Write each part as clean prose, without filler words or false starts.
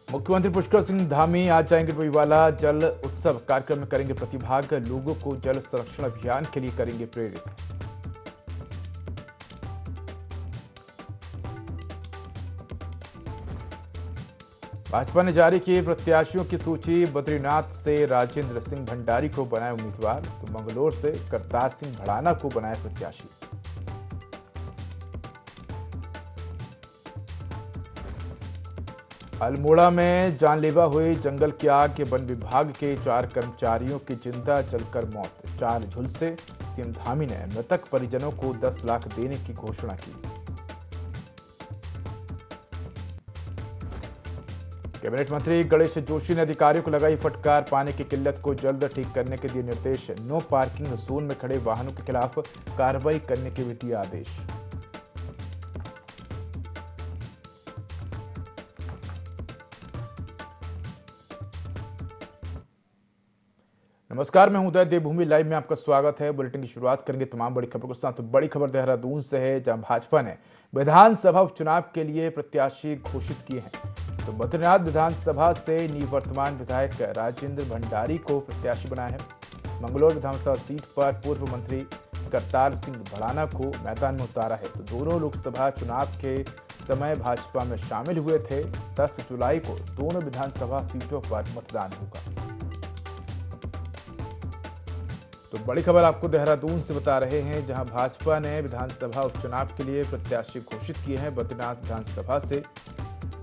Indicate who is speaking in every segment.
Speaker 1: मुख्यमंत्री पुष्कर सिंह धामी आज जाएंगे डोईवाला जल उत्सव कार्यक्रम में करेंगे प्रतिभाग। लोगों को जल संरक्षण अभियान के लिए करेंगे प्रेरित। भाजपा ने जारी की प्रत्याशियों की सूची। बद्रीनाथ से राजेंद्र सिंह भंडारी को बनाया उम्मीदवार, तो मंगलौर से करतार सिंह भड़ाना को बनाया प्रत्याशी। अल्मोड़ा में जानलेवा हुई जंगल की आग के वन विभाग के 4 कर्मचारियों की जिंदा जलकर मौत। 4 झुलसे। सीएम धामी ने मृतक परिजनों को 10 लाख देने की घोषणा की। कैबिनेट मंत्री गणेश जोशी ने अधिकारियों को लगाई फटकार। पानी की किल्लत को जल्द ठीक करने के दिए निर्देश। नो पार्किंग जोन में खड़े वाहनों के खिलाफ कार्रवाई करने के भी दिए आदेश। नमस्कार, मैं हूं उदय। देवभूमि लाइव में आपका स्वागत है। बुलेटिन की शुरुआत करेंगे तमाम बड़ी खबरों के साथ। तो बड़ी खबर देहरादून से है, जहां भाजपा ने विधानसभा उपचुनाव के लिए प्रत्याशी घोषित किए हैं। तो बद्रीनाथ विधानसभा से निवर्तमान विधायक राजेंद्र भंडारी को प्रत्याशी बनाया है। मंगलौर विधानसभा सीट पर पूर्व मंत्री करतार सिंह भड़ाना को मैदान में उतारा है। तो दोनों लोकसभा चुनाव के समय भाजपा में शामिल हुए थे। 10 जुलाई को दोनों विधानसभा सीटों पर मतदान होगा। तो बड़ी खबर आपको देहरादून से बता रहे हैं, जहां भाजपा ने विधानसभा उपचुनाव के लिए प्रत्याशी घोषित किए हैं। बद्रीनाथ विधानसभा से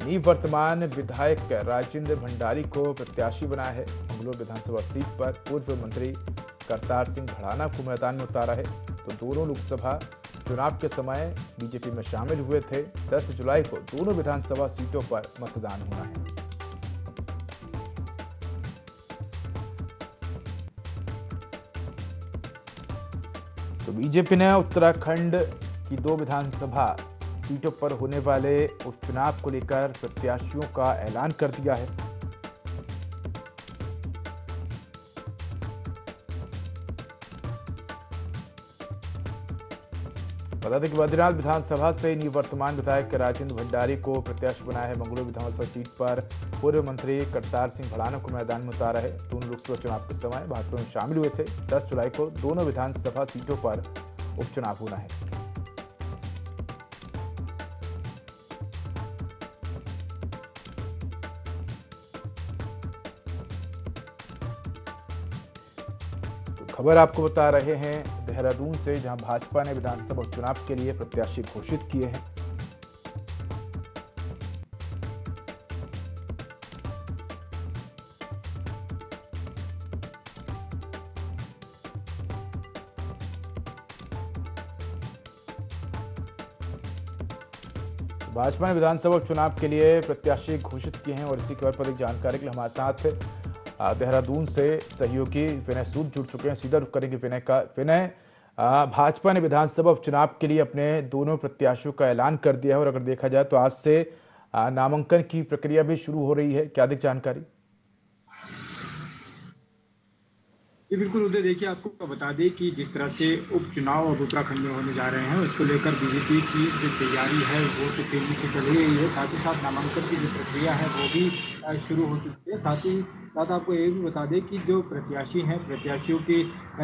Speaker 1: निवर्तमान विधायक राजेंद्र भंडारी को प्रत्याशी बनाया है। मंगलौर विधानसभा सीट पर पूर्व मंत्री करतार सिंह भड़ाना को मैदान में उतारा है। तो दोनों लोकसभा चुनाव के समय बीजेपी में शामिल हुए थे। 10 जुलाई को दोनों विधानसभा सीटों पर मतदान होना है। तो बीजेपी ने उत्तराखंड की 2 विधानसभा सीटों पर होने वाले उपचुनाव को लेकर प्रत्याशियों का ऐलान कर दिया है। बता दें कि बद्रीनाथ विधानसभा से निवर्तमान विधायक राजेंद्र भंडारी को प्रत्याशी बनाया है। मंगलौर विधानसभा सीट पर पूर्व मंत्री करतार सिंह भड़ाना को मैदान में उतारा है। दोनों लोकसभा चुनाव के समय भाजपा में शामिल हुए थे। 10 जुलाई को दोनों विधानसभा सीटों पर उपचुनाव होना है। तो खबर आपको बता रहे हैं देहरादून से, जहां भाजपा ने विधानसभा उपचुनाव के लिए प्रत्याशी घोषित किए हैं। भाजपा ने विधानसभा उपचुनाव के लिए प्रत्याशी घोषित किए हैं। और इसी खबर पर एक जानकारी के लिए हमारे साथ देहरादून से सहयोगी विनय सूद जुड़ चुके हैं। सीधा रुख करेंगे विनय का। विनय, भाजपा ने विधानसभा उपचुनाव के लिए अपने दोनों प्रत्याशियों का ऐलान कर दिया है, और अगर देखा जाए तो आज से नामांकन की प्रक्रिया भी शुरू हो रही है। क्या अधिक जानकारी?
Speaker 2: ये बिल्कुल उदय, देखिए आपको बता दें कि जिस तरह से उपचुनाव अब उत्तराखंड में होने जा रहे हैं, उसको लेकर बीजेपी की जो तैयारी है वो तो तेजी से चल रही है। साथ ही साथ नामांकन की जो प्रक्रिया है वो भी शुरू हो चुकी है। साथ ही साथ आपको ये भी बता दें कि जो प्रत्याशी हैं, प्रत्याशियों के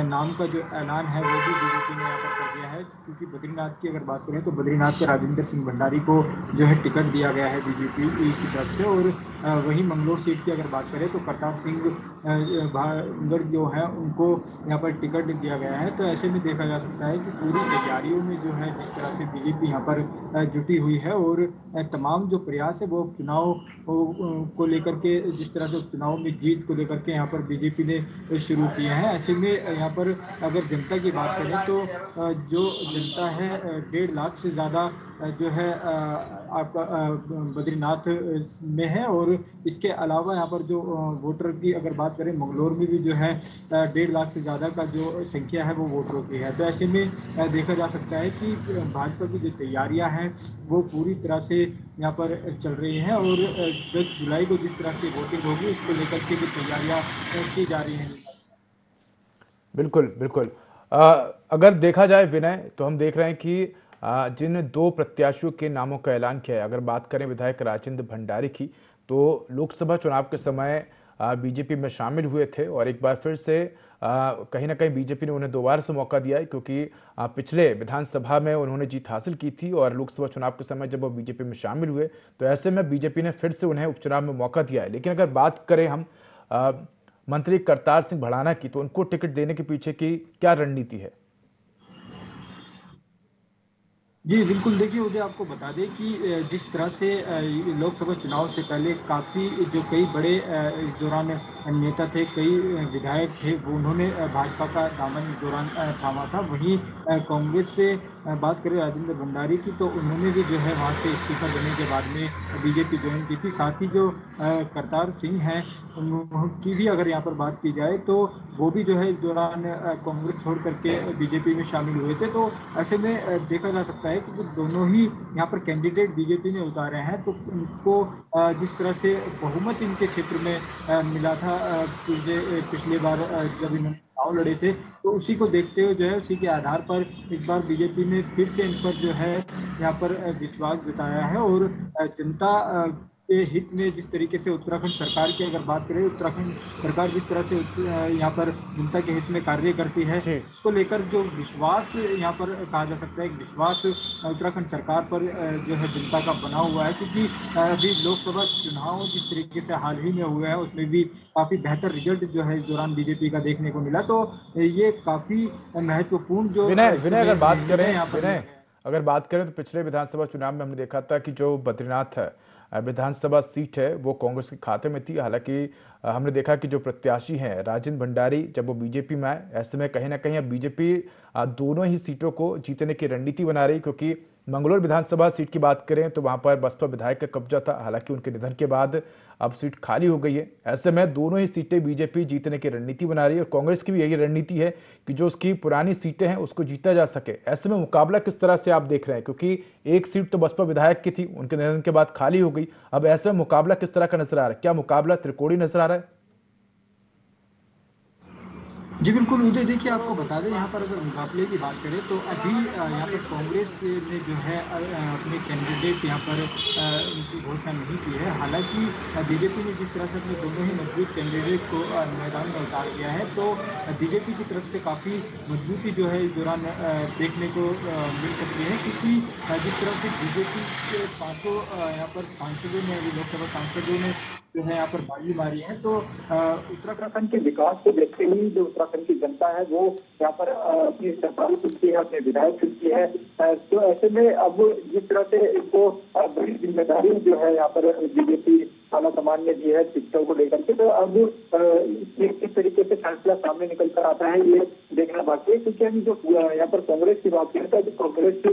Speaker 2: नाम का जो ऐलान है वो भी बीजेपी ने यहाँ पर कर दिया है। क्योंकि बद्रीनाथ की अगर बात करें तो बद्रीनाथ से राजेंद्र सिंह भंडारी को जो है टिकट दिया गया है बीजेपी की तरफ से। और वहीं मंगलौर सीट की अगर बात करें तो करतार सिंह भांगड़ जो है उनको यहाँ पर टिकट दिया गया है। तो ऐसे में देखा जा सकता है कि पूरी तैयारियों में जो है जिस तरह से बीजेपी यहाँ पर जुटी हुई है, और तमाम जो प्रयास है वो उपचुनाव को लेकर के, जिस तरह से उपचुनाव में जीत को लेकर के यहाँ पर बीजेपी ने शुरू किए हैं। ऐसे में यहाँ पर अगर जनता की बात करें तो जो जनता है 1.5 लाख से ज़्यादा जो है आपका बद्रीनाथ में है। और इसके अलावा यहाँ पर जो वोटर की अगर बात करें, मंगलौर में भी जो है 1.5 लाख से ज़्यादा का जो संख्या है वो वोटरों की है। तो ऐसे में देखा जा सकता है कि भाजपा की जो तैयारियां हैं वो पूरी तरह से यहाँ पर चल रही हैं। और 10 जुलाई को जिस तरह से वोटिंग होगी उसको लेकर के भी तैयारियां की जा रही हैं।
Speaker 1: बिल्कुल बिल्कुल। अगर देखा जाए विनय, तो हम देख रहे हैं कि जिन 2 प्रत्याशियों के नामों का ऐलान किया है, अगर बात करें विधायक राजेंद्र भंडारी की, तो लोकसभा चुनाव के समय बीजेपी में शामिल हुए थे और एक बार फिर से कहीं ना कहीं बीजेपी ने उन्हें दोबारा से मौका दिया है, क्योंकि पिछले विधानसभा में उन्होंने जीत हासिल की थी और लोकसभा चुनाव के समय जब वो बीजेपी में शामिल हुए तो ऐसे में बीजेपी ने फिर से उन्हें उपचुनाव में मौका दिया है। लेकिन अगर बात करें हम मंत्री करतार सिंह भड़ाना की, तो उनको टिकट देने के पीछे की क्या रणनीति है?
Speaker 2: जी बिल्कुल, देखिए उदय, आपको बता दें कि जिस तरह से लोकसभा चुनाव से पहले काफ़ी जो कई बड़े इस दौरान नेता थे, कई विधायक थे, वो उन्होंने भाजपा का दामन इस दौरान थामा था। वहीं कांग्रेस से बात करें राजेंद्र भंडारी की, तो उन्होंने भी जो है वहाँ से इस्तीफा देने के बाद में बीजेपी ज्वाइन की थी। साथ ही जो करतार सिंह हैं, उनकी भी अगर यहाँ पर बात की जाए तो वो भी जो है इस दौरान कांग्रेस छोड़ करके बीजेपी में शामिल हुए थे। तो ऐसे में देखा जा सकता है कि जो दोनों ही यहाँ पर कैंडिडेट बीजेपी ने उतारे हैं, तो उनको जिस तरह से बहुमत इनके क्षेत्र में मिला था पिछले बार जब इन्होंने चुनाव लड़े थे, तो उसी को देखते हुए जो है उसी के आधार पर इस बार बीजेपी ने फिर से इन पर जो है यहाँ पर विश्वास जताया है। और जनता के हित में जिस तरीके से उत्तराखंड सरकार की अगर बात करें, उत्तराखंड सरकार जिस तरह से यहाँ पर जनता के हित में कार्य करती है, उसको लेकर जो विश्वास यहाँ पर कहा जा सकता है, एक विश्वास उत्तराखंड सरकार पर जो है जनता का बना हुआ है। क्योंकि अभी लोकसभा चुनाव जिस तरीके से हाल ही में हुआ है, उसमें भी काफी बेहतर रिजल्ट जो है इस दौरान बीजेपी का देखने को मिला। तो ये काफी महत्वपूर्ण जो
Speaker 1: विनय अगर बात करें तो पिछले विधानसभा चुनाव में हमने देखा था कि जो बद्रीनाथ विधानसभा सीट है वो कांग्रेस के खाते में थी। हालांकि हमने देखा कि जो प्रत्याशी हैं राजेंद्र भंडारी, जब वो बीजेपी में आए, ऐसे में कहीं ना कहीं अब बीजेपी दोनों ही सीटों को जीतने की रणनीति बना रही, क्योंकि मंगलौर विधानसभा सीट की बात करें तो वहां पर बसपा विधायक का कब्जा था। हालांकि उनके निधन के बाद अब सीट खाली हो गई है। ऐसे में दोनों ही सीटें बीजेपी जीतने की रणनीति बना रही है और कांग्रेस की भी यही रणनीति है कि जो उसकी पुरानी सीटें हैं उसको जीता जा सके। ऐसे में मुकाबला किस तरह से आप देख रहे हैं, क्योंकि एक सीट तो बसपा विधायक की थी, उनके निधन के बाद खाली हो गई। अब ऐसे में मुकाबला किस तरह का नजर आ रहा है? क्या मुकाबला त्रिकोणीय नजर आ रहा है?
Speaker 2: जी बिल्कुल उदय, देखिए आपको बता दें, यहाँ पर अगर मुकाबले की बात करें तो अभी यहाँ पर कांग्रेस ने जो है अपने कैंडिडेट यहाँ पर उनकी घोषणा नहीं की है। हालांकि बीजेपी ने जिस तरह से अपने दोनों ही मजबूत कैंडिडेट को मैदान में उतार दिया है, तो बीजेपी की तरफ से काफ़ी मजबूती जो है इस दौरान देखने को मिल सकती है। क्योंकि जिस तरह से बीजेपी के पाँचों यहाँ पर सांसदों ने, लोकसभा सांसदों ने जो है यहाँ पर बाजी मारी है, तो उत्तराखंड के विकास को देखते हुए जो उत्तराखंड की जनता है वो यहाँ पर अपनी सरकार चुनती है, अपने विधायक चुनती है। तो ऐसे में अब जिस तरह से इनको बड़ी जिम्मेदारी जो है यहाँ पर बीजेपी आला कमान ने दी है शिक्षकों को लेकर के, तो अब किस तरीके से फैसला सामने निकल कर आता है ये देखना बाकी है। क्योंकि हम जो यहाँ पर कांग्रेस की बात करें तो कांग्रेस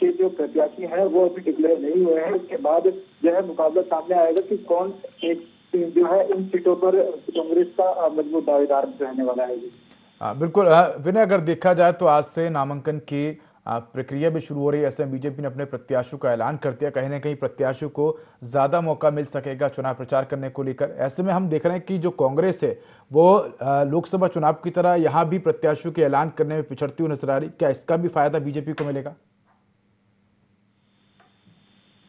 Speaker 2: के जो प्रत्याशी हैं वो अभी डिक्लेयर नहीं हुए हैं। उसके बाद जो है मुकाबला सामने आएगा कि कौन एक जो है इन सीटों पर कांग्रेस का मजबूत दावेदार रहने वाला है।
Speaker 1: बिल्कुल विनय, अगर देखा जाए तो आज से नामांकन की प्रक्रिया भी शुरू हो रही है। ऐसे में बीजेपी ने अपने प्रत्याशियों का ऐलान कर दिया। कहीं ना कहीं प्रत्याशियों को ज्यादा मौका मिल सकेगा चुनाव प्रचार करने को लेकर। ऐसे में हम देख रहे हैं कि जो कांग्रेस है वो लोकसभा चुनाव की तरह यहाँ भी प्रत्याशियों के ऐलान करने में पिछड़ती हुई नजर आ रही। क्या इसका भी फायदा बीजेपी को मिलेगा?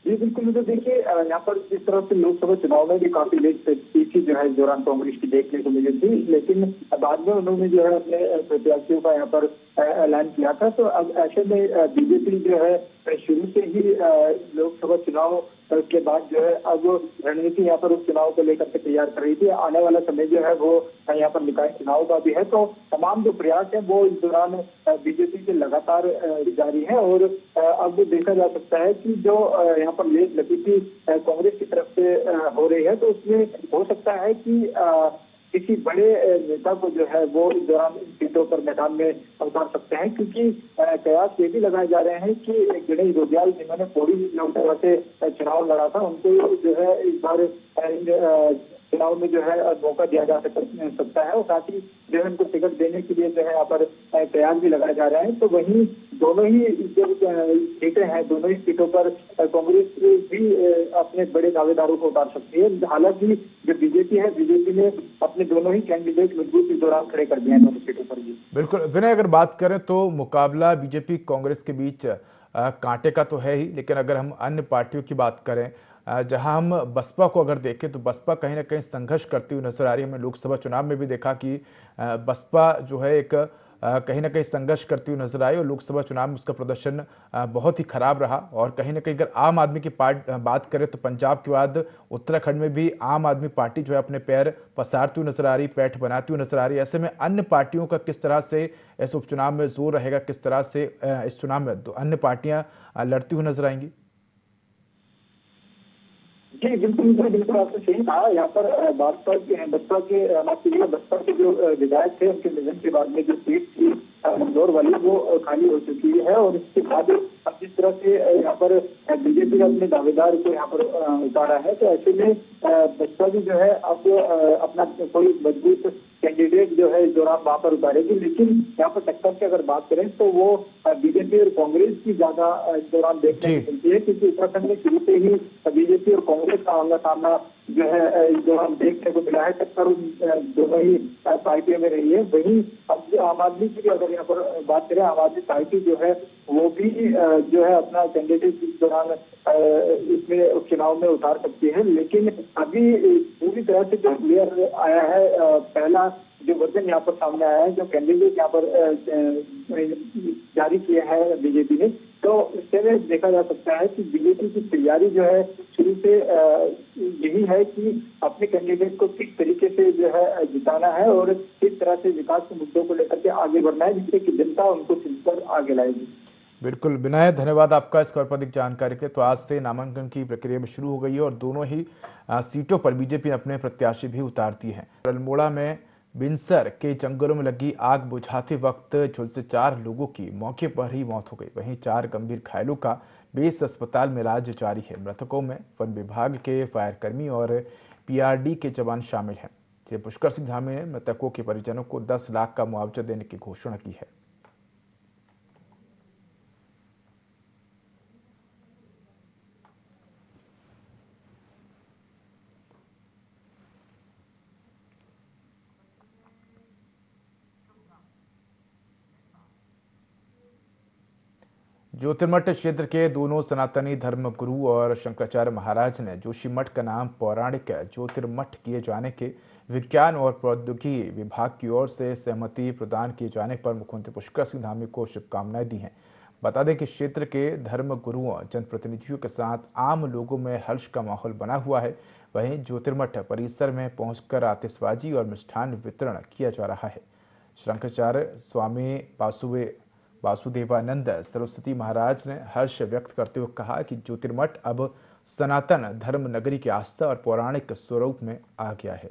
Speaker 2: जी बिल्कुल, तो देखिए यहाँ पर जिस तरह से लोकसभा चुनाव में भी काफी लेट स्थिति जो है इस दौरान कांग्रेस की देखने को मिली थी, लेकिन बाद में उन्होंने जो है अपने प्रत्याशियों का यहाँ पर ऐलान किया था। तो अब ऐसे में बीजेपी जो है शुरू से ही लोकसभा चुनाव के बाद जो है अब रणनीति यहाँ पर उस चुनाव को लेकर के तैयार कर रही थी। आने वाला समय जो है वो यहाँ पर निकाय चुनाव का भी है, तो तमाम जो प्रयास है वो इस दौरान बीजेपी के लगातार जारी है। और अब देखा जा सकता है कि जो यहाँ पर लेट लगी थी कांग्रेस की तरफ से हो रही है, तो उसमें हो सकता है कि किसी बड़े नेता को जो है वो इस दौरान इन सीटों पर मैदान में उतार सकते हैं। क्योंकि कयास ये भी लगाए जा रहे हैं कि गणेश गोदियाल जिन्होंने पौड़ी लोकसभा से चुनाव लड़ा था, उनको जो है इस बार चुनाव में जो है मौका दिया जा सकता है। और साथ ही जो है उनको टिकट देने के लिए जो है यहाँ पर कयास भी लगाए जा रहे हैं। तो वहीं दोनों ही जो सीटें हैं, दोनों ही सीटों पर कांग्रेस भी अपने बड़े दावेदारों को उतार सकती है। हालांकि जो बीजेपी है, बीजेपी ने अपने दोनों ही कैंडिडेट मजबूत इस दौरान खड़े कर दिए हैं दोनों सीटों पर भी।
Speaker 1: बिल्कुल विनय, अगर बात करें तो मुकाबला बीजेपी कांग्रेस के बीच कांटे का तो है ही, लेकिन अगर हम अन्य पार्टियों की बात करें जहां हम बसपा को अगर देखें तो बसपा कहीं ना कहीं संघर्ष करती हुई नजर आ रही है। हमने लोकसभा चुनाव में भी देखा कि बसपा जो है एक कहीं ना कहीं संघर्ष करती हुई नजर आई और लोकसभा चुनाव में उसका प्रदर्शन बहुत ही खराब रहा। और कहीं ना कहीं अगर आम आदमी की बात करें तो पंजाब के बाद उत्तराखंड में भी आम आदमी पार्टी जो है अपने पैर पसारती हुई नजर आ रही, पैठ बनाती हुई नजर आ रही है। ऐसे में अन्य पार्टियों का किस तरह से इस उपचुनाव में जोर रहेगा, किस तरह से इस चुनाव में अन्य पार्टियां लड़ती हुई नजर आएंगी?
Speaker 3: जी बिल्कुल आपने सही कहा। यहाँ पर बसपा के जो विधायक थे उनके निधन के बाद में जो सीट थी इंदौर वाली वो खाली हो चुकी है और इसके बाद अब जिस तरह से यहाँ पर बीजेपी ने अपने दावेदार को यहाँ पर उतारा है तो ऐसे में बसपा भी जो है अब अपना कोई मजबूत कैंडिडेट जो है इस दौरान वहां पर उतारेगी। लेकिन यहाँ पर टक्कर की अगर बात करें तो वो बीजेपी और कांग्रेस की ज्यादा इस दौरान देखने को मिलती है, क्योंकि उत्तराखंड में शुरू से ही बीजेपी और कांग्रेस का आमना सामना जो है इस दौरान देखने को मिला है। टक्कर दोनों ही पार्टियों में रही है। वहीं अब आम आदमी की अगर यहाँ पर बात करें, आम आदमी पार्टी जो है वो भी जो है अपना कैंडिडेट इस दौरान इसमें उपचुनाव में उतार सकती है। लेकिन अभी पूरी तरह से जो क्लियर आया है, पहला जो वर्जन यहाँ पर सामने आया है, जो कैंडिडेट यहाँ पर जारी किया है बीजेपी ने, तो इससे में देखा जा सकता है कि बीजेपी की तैयारी जो है शुरू से यही है कि अपने कैंडिडेट को किस तरीके से जो है जिताना है और किस तरह से विकास के मुद्दों को लेकर के आगे बढ़ना है, जिससे कि जनता उनको चुनकर आगे लाएगी।
Speaker 1: बिल्कुल विनय, धन्यवाद आपका इस पर अधिक जानकारी के लिए। तो आज से नामांकन की प्रक्रिया में शुरू हो गई है और दोनों ही सीटों पर बीजेपी ने अपने प्रत्याशी भी उतार दिए हैं। अल्मोड़ा में बिनसर के जंगलों में लगी आग बुझाते वक्त झुलसे 4 लोगों की मौके पर ही मौत हो गई। वहीं 4 गंभीर घायलों का बेस अस्पताल में इलाज जारी है। मृतकों में वन विभाग के फायरकर्मी और पीआरडी के जवान शामिल हैं। पुष्कर सिंह धामी ने मृतकों के परिजनों को 10 लाख का मुआवजा देने की घोषणा की है। ज्योतिर्मठ क्षेत्र के दोनों सनातनी धर्म गुरु और शंकराचार्य महाराज ने जोशीमठ का नाम पौराणिक ज्योतिर्मठ किए जाने के विज्ञान और प्रौद्योगिकी विभाग की ओर से सहमति प्रदान किए जाने पर मुख्यमंत्री पुष्कर सिंह धामी को शुभकामनाएं दी हैं। बता दें कि क्षेत्र के धर्म गुरुओं जनप्रतिनिधियों के साथ आम लोगों में हर्ष का माहौल बना हुआ है। वहीं ज्योतिर्मठ परिसर में पहुंचकर आतिशबाजी और मिष्ठान वितरण किया जा रहा है। शंकराचार्य स्वामी वासुदेवानंद सरस्वती महाराज ने हर्ष व्यक्त करते हुए कहा कि ज्योतिर्मठ अब सनातन धर्म नगरी की आस्था और पौराणिक स्वरूप में आ गया है।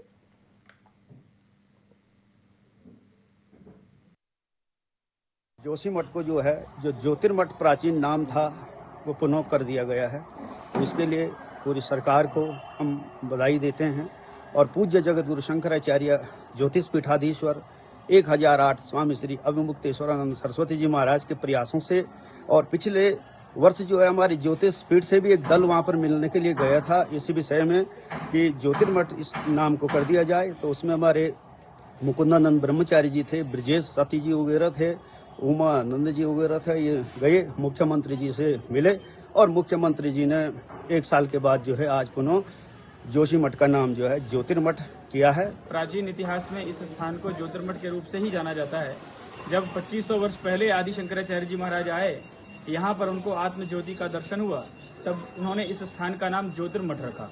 Speaker 4: जोशीमठ को जो है, जो ज्योतिर्मठ प्राचीन नाम था, वो पुनः कर दिया गया है। इसके लिए पूरी सरकार को हम बधाई देते हैं और पूज्य जगत गुरु शंकराचार्य ज्योतिष पीठाधीश्वर 1008 स्वामी श्री अभिमुक्तेश्वरानंद सरस्वती जी महाराज के प्रयासों से और पिछले वर्ष जो है हमारी ज्योतिष पीठ से भी एक दल वहां पर मिलने के लिए गया था इसी विषय में कि ज्योतिर्मठ इस नाम को कर दिया जाए। तो उसमें हमारे मुकुंदानंद ब्रह्मचारी जी थे, ब्रजेश सती जी वगैरह थे, उमानंद जी वगैरह थे। ये गए, मुख्यमंत्री जी से मिले और मुख्यमंत्री जी ने 1 साल के बाद जो है आज पुनः जोशीमठ का नाम जो है ज्योतिर्मठ किया है।
Speaker 5: प्राचीन इतिहास में इस स्थान को ज्योतिर्मठ के रूप से ही जाना जाता है। जब 2500 वर्ष पहले आदि शंकराचार्य जी महाराज आए, यहाँ पर उनको आत्म ज्योति का दर्शन हुआ, तब उन्होंने इस स्थान का नाम ज्योतिर्मठ रखा।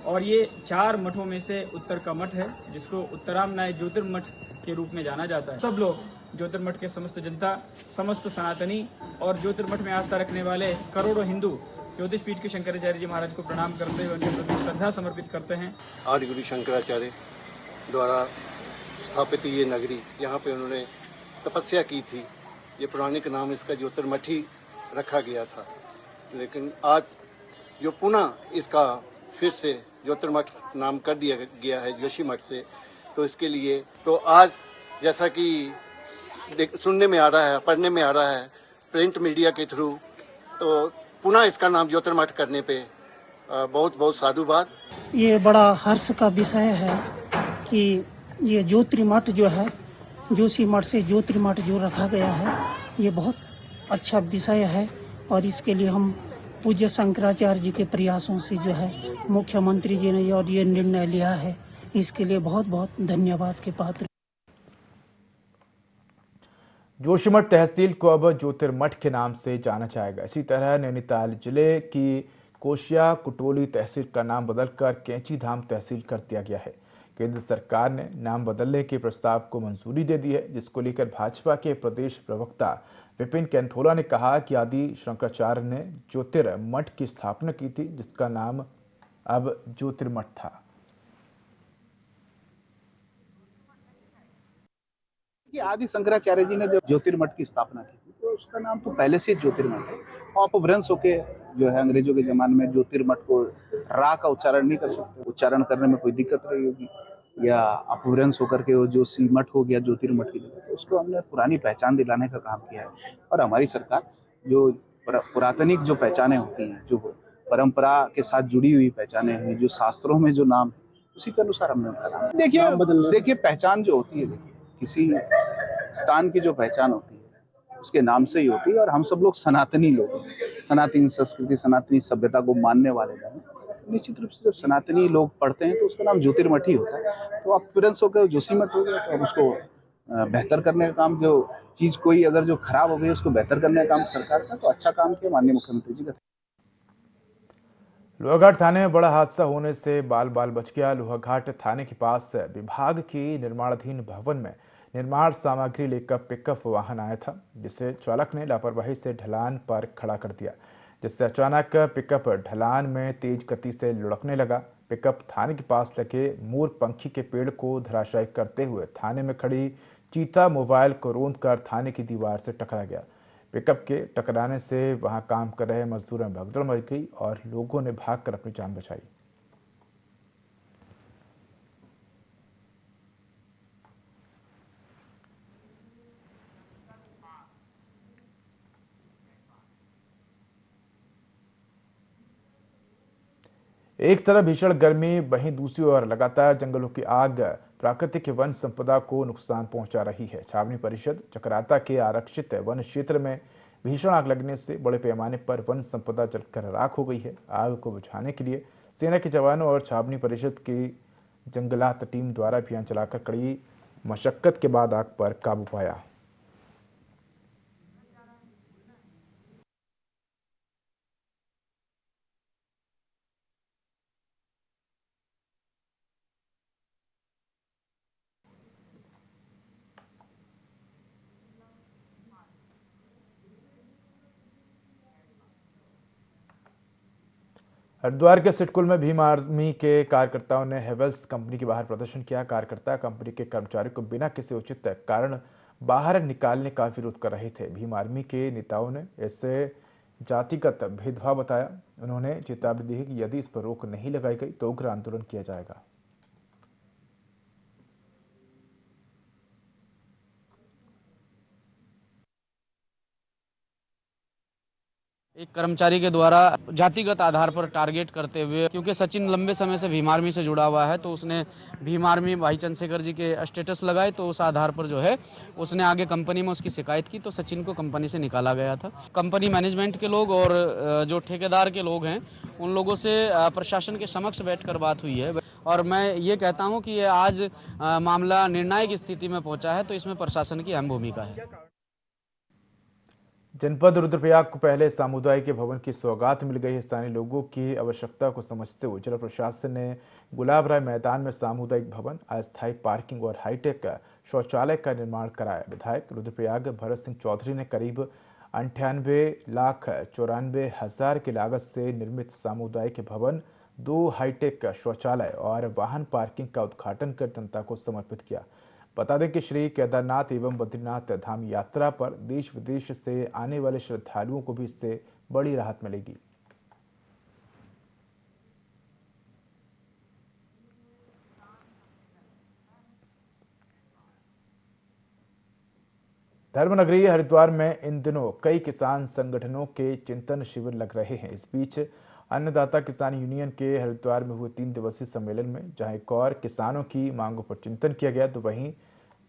Speaker 5: और ये 4 मठों में से उत्तर का मठ है, जिसको उत्तरामनाय ज्योतिर्मठ के रूप में जाना जाता है। सब लोग ज्योतिर्मठ के समस्त जनता, समस्त सनातनी और ज्योतिर्मठ में आस्था रखने वाले करोड़ों हिंदू ज्योतिष पीठ के शंकराचार्य जी महाराज को प्रणाम करते हुए उनके प्रति श्रद्धा समर्पित करते हैं।
Speaker 6: आदि गुरु शंकराचार्य द्वारा स्थापित ये नगरी, यहाँ पे उन्होंने तपस्या की थी। ये पौराणिक नाम इसका ज्योतिर्मठ ही रखा गया था, लेकिन आज जो पुनः इसका फिर से ज्योतिर्मठ नाम कर दिया गया है जोशीमठ से, तो इसके लिए तो आज जैसा कि सुनने में आ रहा है, पढ़ने में आ रहा है प्रिंट मीडिया के थ्रू, तो पुनः इसका नाम ज्योतिर्मठ करने पे बहुत बहुत साधुवाद।
Speaker 7: ये बड़ा हर्ष का विषय है कि ये ज्योतिर्मठ जो है, जोशीमठ से ज्योतिर्मठ जो रखा गया है, ये बहुत अच्छा विषय है और इसके लिए हम पूज्य शंकराचार्य जी के प्रयासों से जो है मुख्यमंत्री जी ने और ये निर्णय लिया है, इसके लिए बहुत बहुत धन्यवाद के पात्र।
Speaker 1: जोशीमठ तहसील को अब ज्योतिर्मठ के नाम से जाना जाएगा। इसी तरह नैनीताल जिले की कोशिया कुटोली तहसील का नाम बदलकर कैंची धाम तहसील कर दिया गया है। केंद्र सरकार ने नाम बदलने के प्रस्ताव को मंजूरी दे दी है, जिसको लेकर भाजपा के प्रदेश प्रवक्ता विपिन कैंथोला ने कहा कि आदि शंकराचार्य ने ज्योतिर्मठ की स्थापना की थी, जिसका नाम अब ज्योतिर्मठ था।
Speaker 8: आदि शंकराचार्य जी ने जब ज्योतिर्मठ की स्थापना की थी तो उसका नाम तो पहले से ज्योतिर्मठ है। अपभ्रंश होके जो है अंग्रेजों के जमाने में ज्योतिर्मठ को रा का उच्चारण नहीं कर सकते, उच्चारण करने में कोई दिक्कत रही होगी, या अपभ्रंश होकर के वो जोशी मठ हो गया ज्योतिर्मठ की जगह, तो उसको हमने पुरानी पहचान दिलाने का काम किया है। और हमारी सरकार जो पुरातनिक जो पहचानें होती हैं, जो परंपरा के साथ जुड़ी हुई पहचानें हैं, जो शास्त्रों में जो नाम, उसी के अनुसार हमने उनका नाम। देखिए पहचान जो होती है, किसी स्थान की जो पहचान होती है उसके नाम से ही होती है। और हम सब लोग सनातनी लोग हैं, सनातनी संस्कृति सनातनी सभ्यता को मानने वाले लोग हैं। निश्चित रूप से जब सनातनी लोग पढ़ते हैं तो उसका नाम ज्योतिर्मठ ही होता है। तो अब तुरंत होकर जोशीमठ हो गया, तो अब उसको बेहतर करने का काम, जो चीज कोई अगर जो खराब हो गई उसको बेहतर करने का काम सरकार का, तो अच्छा काम किया माननीय मुख्यमंत्री जी का।
Speaker 1: लोहाघाट थाने में बड़ा हादसा होने से बाल बाल बच गया। लोहाघाट थाने के पास विभाग की निर्माणाधीन भवन में निर्माण सामग्री लेकर पिकअप वाहन आया था, जिसे चालक ने लापरवाही से ढलान पर खड़ा कर दिया, जिससे अचानक पिकअप ढलान में तेज गति से लुढ़कने लगा। पिकअप थाने के पास लगे मोर पंखी के पेड़ को धराशायी करते हुए थाने में खड़ी चीता मोबाइल को रौंदकर थाने की दीवार से टकरा गया। पिकअप के टकराने से वहां काम कर रहे मजदूरों में भगदड़ मच गई और लोगों ने भागकर अपनी जान बचाई। एक तरफ भीषण गर्मी, वहीं दूसरी ओर लगातार जंगलों की आग प्राकृतिक वन संपदा को नुकसान पहुंचा रही है। छावनी परिषद चकराता के आरक्षित वन क्षेत्र में भीषण आग लगने से बड़े पैमाने पर वन संपदा जलकर राख हो गई है। आग को बुझाने के लिए सेना के जवानों और छावनी परिषद की जंगलात टीम द्वारा अभियान चलाकर कड़ी मशक्कत के बाद आग पर काबू पाया। हरिद्वार के सिटकुल में भीम आर्मी के कार्यकर्ताओं ने हेवेल्स कंपनी के बाहर प्रदर्शन किया। कार्यकर्ता कंपनी के कर्मचारियों को बिना किसी उचित कारण बाहर निकालने का विरोध कर रहे थे। भीम आर्मी के नेताओं ने इसे जातिगत भेदभाव बताया। उन्होंने चेतावनी दी कि यदि इस पर रोक नहीं लगाई गई तो उग्र आंदोलन किया जाएगा।
Speaker 9: एक कर्मचारी के द्वारा जातिगत आधार पर टारगेट करते हुए, क्योंकि सचिन लंबे समय से भीम आर्मी से जुड़ा हुआ है, तो उसने भीम आर्मी भाई चंद्रशेखर जी के स्टेटस लगाए, तो उस आधार पर जो है उसने आगे कंपनी में उसकी शिकायत की, तो सचिन को कंपनी से निकाला गया था। कंपनी मैनेजमेंट के लोग और जो ठेकेदार के लोग हैं उन लोगों से प्रशासन के समक्ष बैठकर बात हुई है, और मैं ये कहता हूँ कि ये आज मामला निर्णायक स्थिति में पहुँचा है, तो इसमें प्रशासन की अहम भूमिका है।
Speaker 1: जनपद रुद्रप्रयाग को पहले सामुदायिक भवन की सौगात मिल गई है। स्थानीय लोगों की आवश्यकता को समझते हुए जिला प्रशासन ने गुलाब राय मैदान में सामुदायिक भवन, अस्थायी पार्किंग और हाईटेक शौचालय का निर्माण कराया। विधायक रुद्रप्रयाग भरत सिंह चौधरी ने करीब 98,94,000 की लागत से निर्मित सामुदायिक भवन, 2 हाईटेक शौचालय और वाहन पार्किंग का उद्घाटन कर जनता को समर्पित किया। बता दें कि श्री केदारनाथ एवं बद्रीनाथ धाम यात्रा पर देश विदेश से आने वाले श्रद्धालुओं को भी इससे बड़ी राहत मिलेगी। धर्मनगरी हरिद्वार में इन दिनों कई किसान संगठनों के चिंतन शिविर लग रहे हैं। इस बीच अन्नदाता किसान यूनियन के हरिद्वार में हुए 3 दिवसीय सम्मेलन में जहां एक और किसानों की मांगों पर चिंतन किया गया, तो वहीं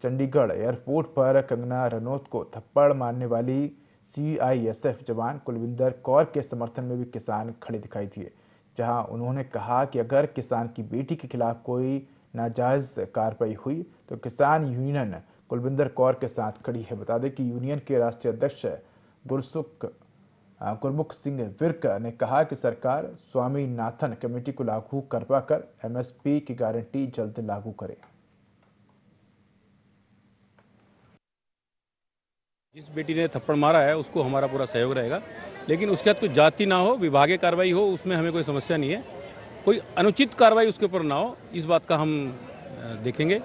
Speaker 1: चंडीगढ़ एयरपोर्ट पर कंगना रनौत को थप्पड़ मारने वाली CISF जवान कुलविंदर कौर के समर्थन में भी किसान खड़े दिखाई दिए, जहां उन्होंने कहा कि अगर किसान की बेटी के खिलाफ कोई नाजायज कार्रवाई हुई तो किसान यूनियन कुलविंदर कौर के साथ खड़ी है। बता दें कि यूनियन के राष्ट्रीय अध्यक्ष गुरमुख सिंह विर्क ने कहा कि सरकार स्वामीनाथन कमेटी को लागू करवाकर MSP की गारंटी जल्द लागू करे।
Speaker 10: जिस बेटी ने थप्पड़ मारा है उसको हमारा पूरा सहयोग रहेगा, लेकिन उसके बाद कोई जाति ना हो, विभागीय कार्रवाई हो, उसमें हमें कोई समस्या नहीं है। कोई अनुचित कार्रवाई उसके ऊपर ना हो, इस बात का हम देखेंगे।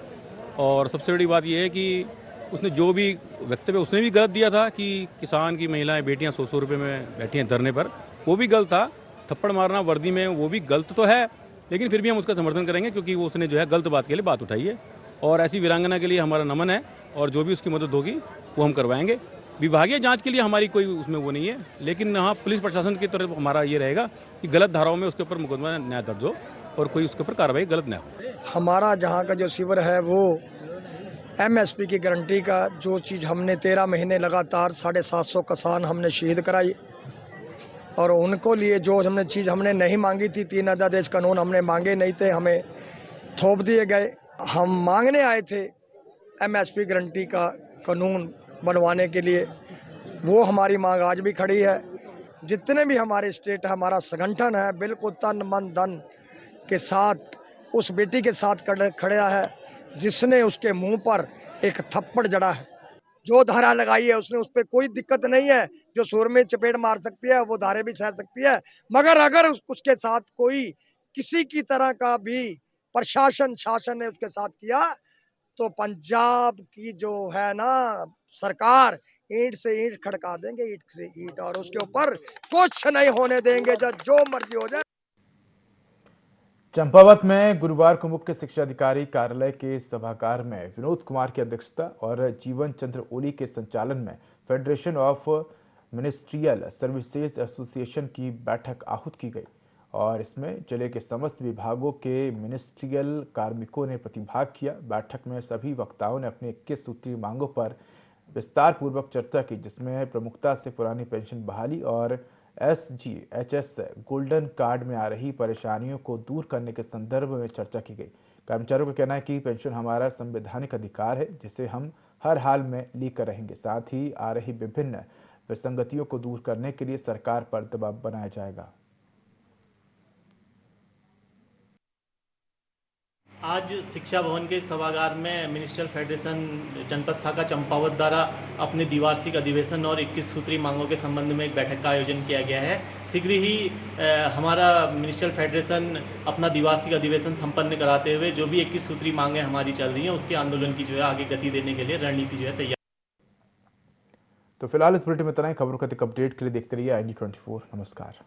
Speaker 10: और सबसे बड़ी बात यह है कि उसने जो भी वक्तव्य उसने भी गलत दिया था कि किसान की महिलाएं बेटियां 100 रुपये में बैठी हैं धरने पर, वो भी गलत था। थप्पड़ मारना वर्दी में वो भी गलत तो है, लेकिन फिर भी हम उसका समर्थन करेंगे क्योंकि वो उसने जो है गलत बात के लिए बात उठाई है। और ऐसी वीरांगना के लिए हमारा नमन है और जो भी उसकी मदद होगी वो हम करवाएंगे। विभागीय जांच के लिए हमारी कोई उसमें वो नहीं है, लेकिन हाँ पुलिस प्रशासन की तरफ हमारा ये रहेगा कि गलत धाराओं में उसके ऊपर मुकदमा न्याय दर्ज हो और कोई उसके ऊपर कार्रवाई गलत न हो।
Speaker 11: हमारा जहाँ का जो शिविर है वो MSP की गारंटी का, जो चीज़ हमने 13 महीने लगातार 750 किसान हमने शहीद कराई और उनको लिए जो हमने चीज़ हमने नहीं मांगी थी, 3 अध्यादेश कानून हमने मांगे नहीं थे, हमें थोप दिए गए। हम मांगने आए थे MSP गारंटी का कानून बनवाने के लिए, वो हमारी मांग आज भी खड़ी है। जितने भी हमारे स्टेट है, हमारा संगठन है, बिल्कुल तन मन धन के साथ उस बेटी के साथ खड़ा है जिसने उसके मुंह पर एक थप्पड़ जड़ा है। जो धारा लगाई है उसने, उस पर कोई दिक्कत नहीं है। जो सुर में चपेट मार सकती है वो धारे भी सह सकती है, मगर अगर उसके साथ कोई किसी की तरह का भी प्रशासन शासन ने उसके साथ किया तो पंजाब की जो है ना सरकार ईंट से ईंट खड़का देंगे, ईंट से ईंट, और उसके ऊपर कुछ नहीं होने देंगे, जो मर्जी हो जाए।
Speaker 1: चंपावत में गुरुवार को मुख्य शिक्षा अधिकारी कार्यालय के सभागार में विनोद कुमार की अध्यक्षता और जीवन चंद्र ओली के संचालन में federation of ministerial services association की बैठक आहूत की गई और इसमें जिले के समस्त विभागों के मिनिस्ट्रियल कार्मिकों ने प्रतिभाग किया। बैठक में सभी वक्ताओं ने अपनी 21 सूत्री मांगों पर विस्तार पूर्वक चर्चा की, जिसमें प्रमुखता से पुरानी पेंशन बहाली और SGHS गोल्डन कार्ड में आ रही परेशानियों को दूर करने के संदर्भ में चर्चा की गई। कर्मचारियों का कहना है कि पेंशन हमारा संवैधानिक अधिकार है जिसे हम हर हाल में लेकर रहेंगे। साथ ही आ रही विभिन्न विसंगतियों को दूर करने के लिए सरकार पर दबाव बनाया जाएगा।
Speaker 12: आज शिक्षा भवन के सभागार में मिनिस्ट्रियल फेडरेशन जनपद शाखा चंपावत द्वारा अपने द्विवार्षिक अधिवेशन और 21 सूत्री मांगों के संबंध में एक बैठक का आयोजन किया गया है। शीघ्र ही हमारा मिनिस्ट्रियल फेडरेशन अपना द्विवार्षिक अधिवेशन संपन्न कराते हुए जो भी 21 सूत्री मांगें हमारी चल रही हैं उसके आंदोलन की जो है आगे गति देने के लिए रणनीति जो है तैयार।
Speaker 1: तो फिलहाल इस बुलेटिन में इतना ही। खबरों का अपडेट के लिए देखते रहिए ID24। नमस्कार।